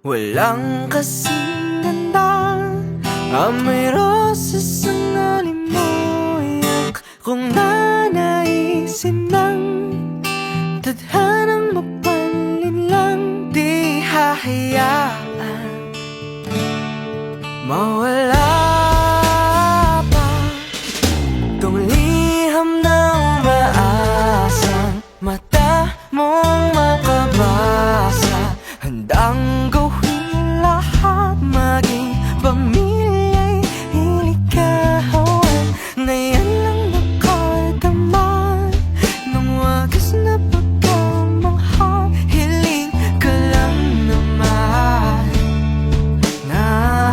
Walang kasing ganda, amoy rosas ang alimoy. Kung nanaisin ng tadhanang mapalin lang, di hahayaan mawala pa tong liham na umaasang mata mong makabasa. Handang gawin lahat, maging pamilya'y hilikawan, na yan lang nakadaman ng wagas na pagkamangha. Hiling ka lang naman na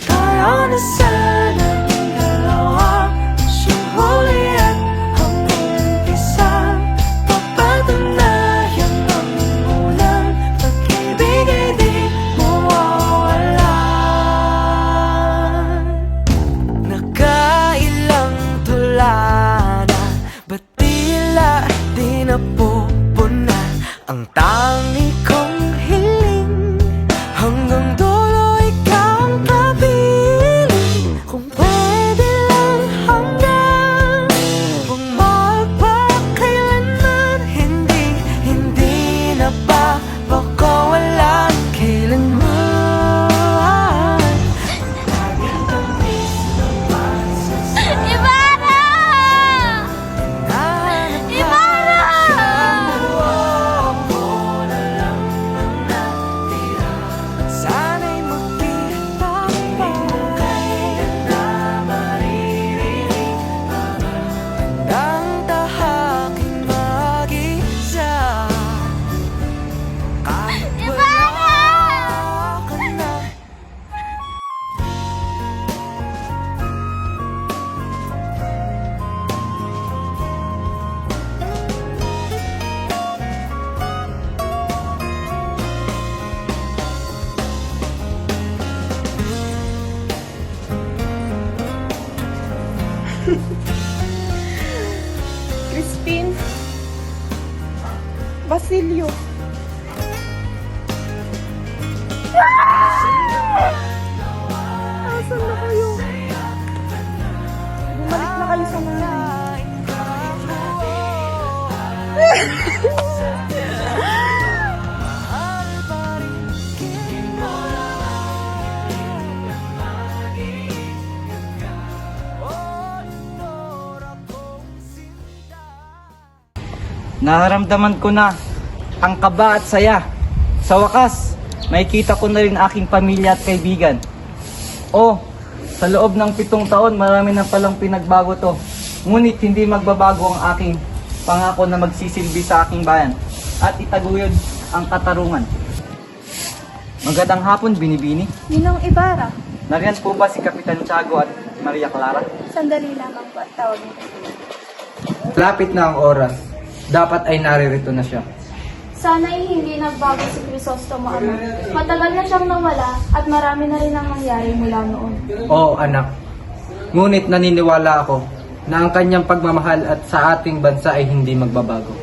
tayo na sanang dalawa, siyang huli at ang umpisa. Papatunayan ang unang pag-ibig ay di mawawalan. Nakailang tula na, ba't tila di napupunan ang tangi kong hiling? Hanggang dulo ikaw ang kapiling. Kung pwede lang hanggang magpakailanman, hindi na papakawalan kailanman. Laging tamis naman sa Ibarra! hinahanap ka. Ibarra! Ako na lang ang natira, at sana'y magkita pa. Kailan na maririnig ang tahaking mag-isa? Kahit wala ka na. Crispin, Basilio. Asan na kayo? Bumalik na kayo sa nanay. Nararamdaman ko na ang kaba at saya. Sa wakas, makikita ko na rin aking pamilya at kaibigan. Oh, sa loob ng 7 taon, marami na palang pinagbago to. Ngunit hindi magbabago ang aking pangako na magsisilbi sa aking bayan at itaguyod ang katarungan. Magandang hapon, Binibini. Ninong Ibarra, Nariyan po ba si Kapitan Tiago at Maria Clara? sandali lamang po at tawag niyo. Lapit na ang oras. Dapat ay naririto na siya. Sana'y hindi nagbago si Crisostomo, ama. Matagal na siyang nawala at marami na rin ang nangyari mula noon. Oo, anak. Ngunit naniniwala ako na ang kanyang pagmamahal at sa ating bansa ay hindi magbabago.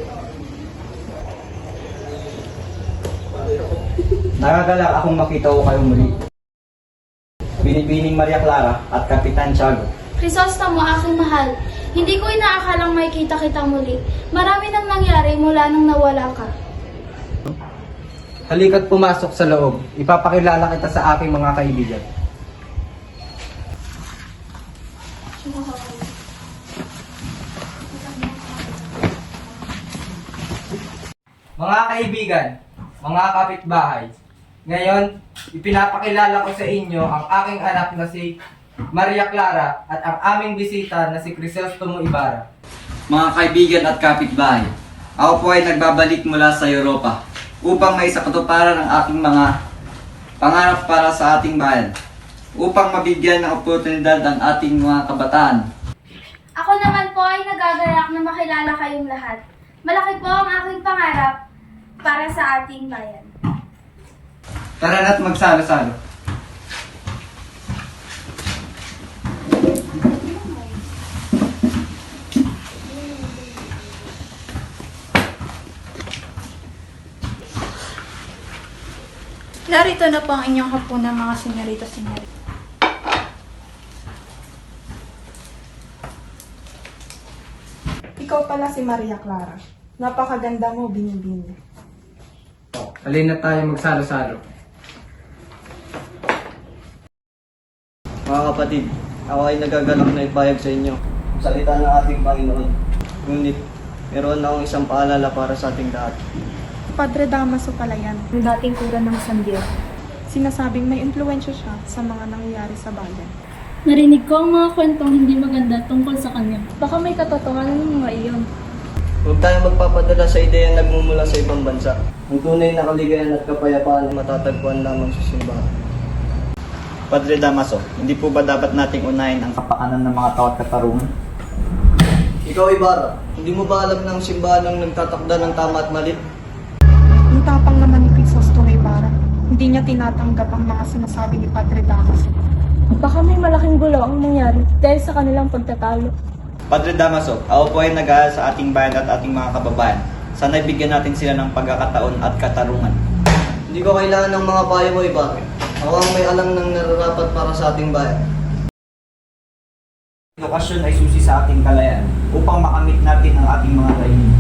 Nagagalak akong makita ko kayong muli. Binibining Maria Clara at Kapitan Tiago. Crisostomo, aking mahal, hindi ko inaakalang makikita kita muli. Marami nang nangyari mula nang nawala ka. Halika't pumasok sa loob. Ipapakilala kita sa aking mga kaibigan. Mga kaibigan, mga kapitbahay, ngayon, ipinapakilala ko sa inyo ang aking anak na si Maria Clara at ang aming bisita na si Crisostomo Ibarra. Mga kaibigan at kapitbahay, ako po ay nagbabalik mula sa Europa upang may sakatuparan ang aking mga pangarap para sa ating bayan, upang mabigyan ng oportunidad ang ating mga kabataan. Ako naman po ay nagagayak na makilala kayong lahat. Malaki po ang aking pangarap para sa ating bayan. Tara na't magsalo-salo. Narito na po ang inyong hapunan, mga senyorita-senyorita. Ikaw pala si Maria Clara. Napakaganda mo, binibini. Halina tayo magsalo-salo. Mga kapatid, ako ay nagagalak na ipayag sa inyo ang salita ng ating Panginoon. Ngunit, meron akong isang paalala para sa ating lahat. Padre Damaso pala yan. Ang dating kura ng Sandio. Sinasabing may impluensya siya sa mga nangyayari sa bayan. Narinig ko ang mga kwentong hindi maganda tungkol sa kanya. Baka may katotohanan ng mga iyon. Huwag tayong magpapadala sa ideyang nagmumula sa ibang bansa. Ang tunay na kaligayahan at kapayapaan ay matatagpuan lamang sa simbahan. Padre Damaso, hindi po ba dapat nating unahin ang kapakanan ng mga tao at katarungan? Ikaw, Ibarra, hindi mo ba alam ng simbahan ang nagtatakda ng tama at mali? Ang tapang naman ni Crisostomo Ibarra. Hindi niya tinatanggap ang mga sinasabi ni Padre Damaso. Baka may malaking gulo ang mangyari dahil sa kanilang pagtatalo. Padre Damaso, ako po ay nag-aaral sa ating bayan at ating mga kababayan. Sana'y bigyan natin sila ng pagkakataon at katarungan. Hindi ko kailangan ng mga payo mo, Ibarra. Ako ang may alam ng nararapat para sa ating bayan. Edukasyon ay susi sa ating kalayaan upang makamit natin ang ating mga layunin.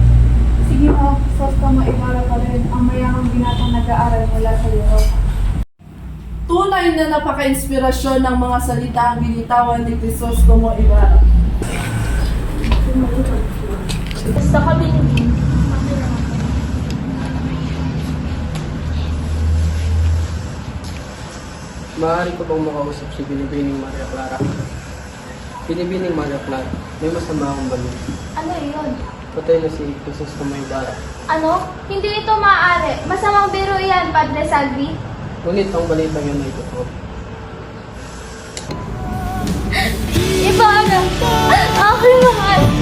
Sige mo, Crisostomo Ibarra pa rin ang mayamang binatang nag-aaral mula sa Europa. Tunay na napaka-inspirasyon ng mga salita ang binitawan ni Crisostomo Ibarra. Basta kami hindi. Maaari ko bang makausap si Binibining Maria Clara? Binibining Maria Clara, may masama akong balita. Ano iyon? Patay na si Crisostomo Ibarra. Ano? Hindi ito maaari. Masamang biro iyan, Padre Salvi. Ngunit ang balita yun ay totoo. Ibarra! Aking mahal!